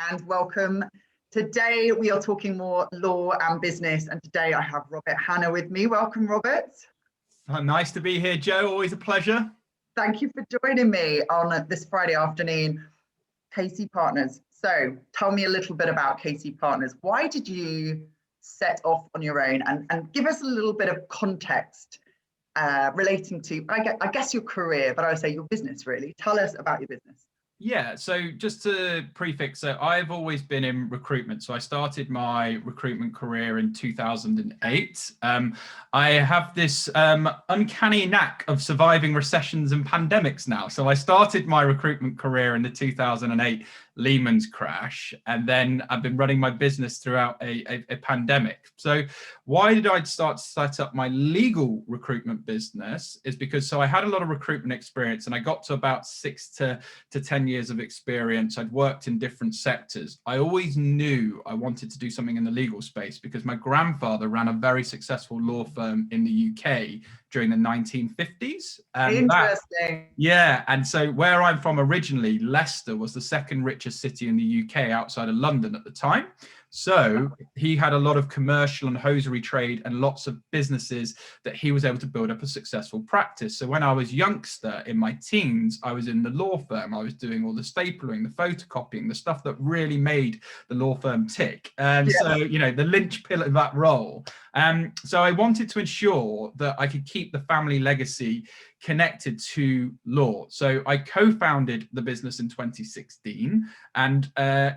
And welcome. Today we are talking more law and business, and today I have Robert Hanna with me. Welcome, Robert. Nice to be here, Joe. Always a pleasure. Thank you for joining me on this Friday afternoon. KC Partners. So tell me a little bit about KC Partners. Why did you set off on your own, and give us a little bit of context relating to, I guess, your career, but I would say your business, really. Tell us about your business. Yeah, so just to prefix, so I've always been in recruitment. So I started my recruitment career in 2008. I have this uncanny knack of surviving recessions and pandemics now. So I started my recruitment career in the 2008 Lehman's crash, and then I've been running my business throughout a pandemic. So why did I start to set up my legal recruitment business is because I had a lot of recruitment experience, and I got to about 6 to 10 years of experience. I'd worked in different sectors. I always knew I wanted to do something in the legal space because my grandfather ran a very successful law firm in the UK during the 1950s. Interesting. And so where I'm from originally, Leicester was the second richest city in the UK outside of London at the time. So he had a lot of commercial and hosiery trade and lots of businesses that he was able to build up a successful practice. So when I was youngster in my teens, I was in the law firm. I was doing all the stapling, the photocopying, the stuff that really made the law firm tick. And so, you know, the linchpin of that role. So I wanted to ensure that I could keep the family legacy connected to law. So I co-founded the business in 2016, and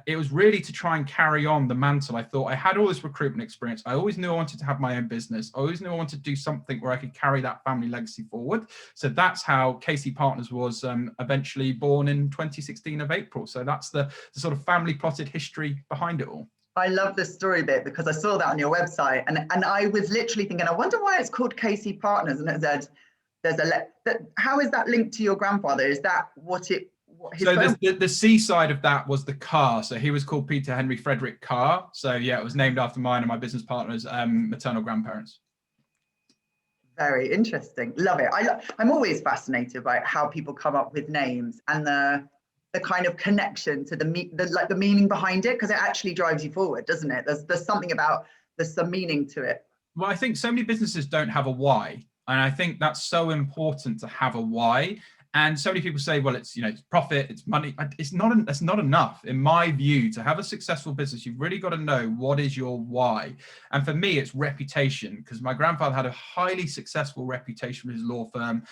it was really to try and carry on the mantle. I thought I had all this recruitment experience. I always knew I wanted to have my own business. I always knew I wanted to do something where I could carry that family legacy forward. So that's how KC Partners was eventually born in 2016 of April. So that's the sort of family plotted history behind it all. I love this story bit because I saw that on your website, and I was literally thinking, I wonder why it's called KC Partners, and it said, how is that linked to your grandfather? Is that what his so the C side of that was the car. So he was called Peter Henry Frederick Carr. So yeah, it was named after mine and my business partner's maternal grandparents. Very interesting. Love it. I'm always fascinated by how people come up with names and the kind of connection to the meaning behind it, because it actually drives you forward, doesn't it? There's something about, there's some meaning to it. Well, I think so many businesses don't have a why. And I think that's so important to have a why. And so many people say, well, it's, you know, it's profit, it's money. That's not enough. In my view, to have a successful business, you've really got to know what is your why. And for me, it's reputation, because my grandfather had a highly successful reputation with his law firm.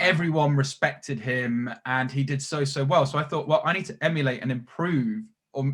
Everyone respected him, and he did so well. So I thought, well, I need to emulate and improve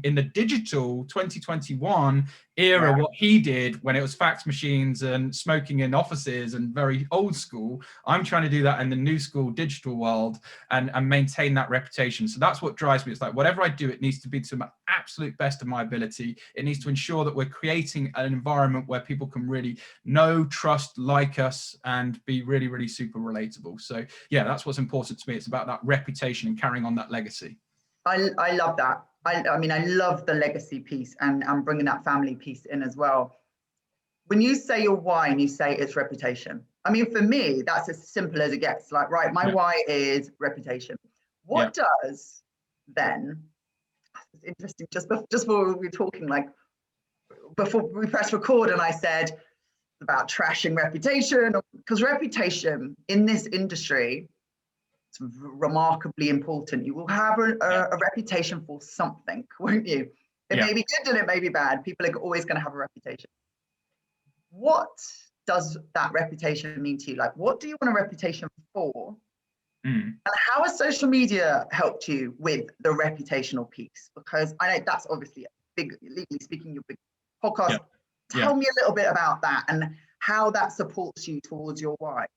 in the digital 2021 era, what he did when it was fax machines and smoking in offices and very old school. I'm trying to do that in the new school digital world and maintain that reputation. So that's what drives me. It's like, whatever I do, it needs to be to my absolute best of my ability. It needs to ensure that we're creating an environment where people can really know, trust, like us, and be really, really super relatable. So yeah, that's what's important to me. It's about that reputation and carrying on that legacy. I love that. I mean, I love the legacy piece and bringing that family piece in as well. When you say your why and you say it's reputation, I mean, for me, that's as simple as it gets. Like, right, my why is reputation. What does then, it's interesting, just before we were talking, like, before we pressed record and I said about trashing reputation, because reputation in this industry, it's remarkably important. You will have a reputation for something, won't you? It may be good and it may be bad. People are always going to have a reputation. What does that reputation mean to you? Like, what do you want a reputation for? And how has social media helped you with the reputational piece? Because I know that's obviously a big, legally speaking, your big podcast. Tell me a little bit about that and how that supports you towards your why.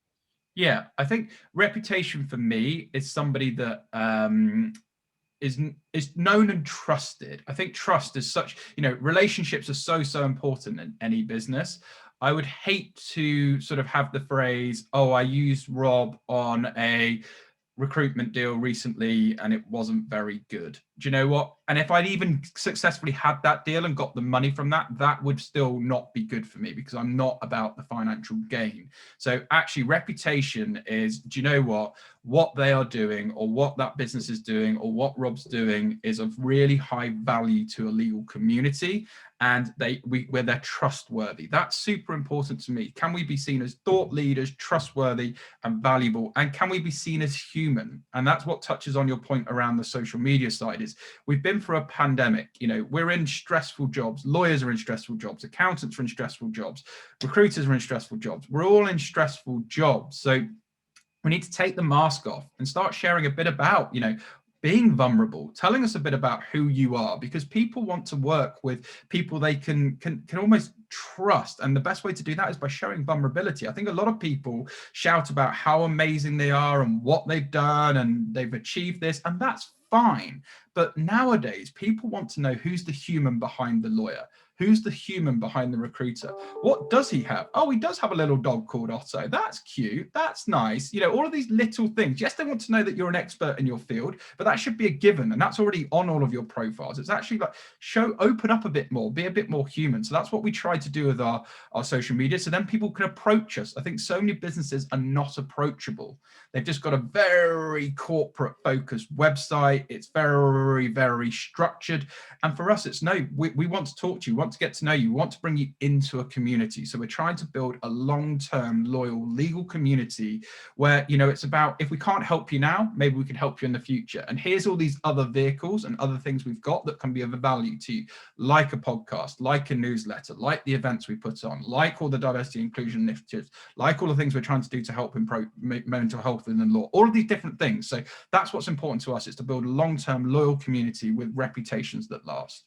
Yeah, I think reputation for me is somebody that is known and trusted. I think trust is such, you know, relationships are so important in any business. I would hate to sort of have the phrase, oh, I used Rob on a recruitment deal recently and it wasn't very good. Do you know what? And if I'd even successfully had that deal and got the money from that, that would still not be good for me because I'm not about the financial gain. So actually reputation is, do you know what they are doing or what that business is doing or what Rob's doing is of really high value to a legal community, and where they're trustworthy. That's super important to me. Can we be seen as thought leaders, trustworthy and valuable? And can we be seen as human? And that's what touches on your point around the social media side. Is we've been through a pandemic, we're in stressful jobs, lawyers are in stressful jobs, accountants are in stressful jobs, recruiters are in stressful jobs, we're all in stressful jobs. So we need to take the mask off and start sharing a bit about, being vulnerable, telling us a bit about who you are, because people want to work with people they can almost trust. And the best way to do that is by showing vulnerability. I think a lot of people shout about how amazing they are and what they've done and they've achieved this, and that's fine. But nowadays, people want to know who's the human behind the lawyer. Who's the human behind the recruiter? What does he have? Oh, he does have a little dog called Otto. That's cute. That's nice. All of these little things. Yes, they want to know that you're an expert in your field, but that should be a given. And that's already on all of your profiles. It's actually like open up a bit more, be a bit more human. So that's what we try to do with our social media. So then people can approach us. I think so many businesses are not approachable. They've just got a very corporate focused website. It's very, very structured. And for us, it's no, we want to talk to you, want to get to know you, want to bring you into a community. So we're trying to build a long-term, loyal legal community where, it's about, if we can't help you now, maybe we can help you in the future. And here's all these other vehicles and other things we've got that can be of value to you, like a podcast, like a newsletter, like the events we put on, like all the diversity and inclusion initiatives, like all the things we're trying to do to help improve mental health in the law, all of these different things. So that's what's important to us, is to build a long-term loyal community with reputations that last.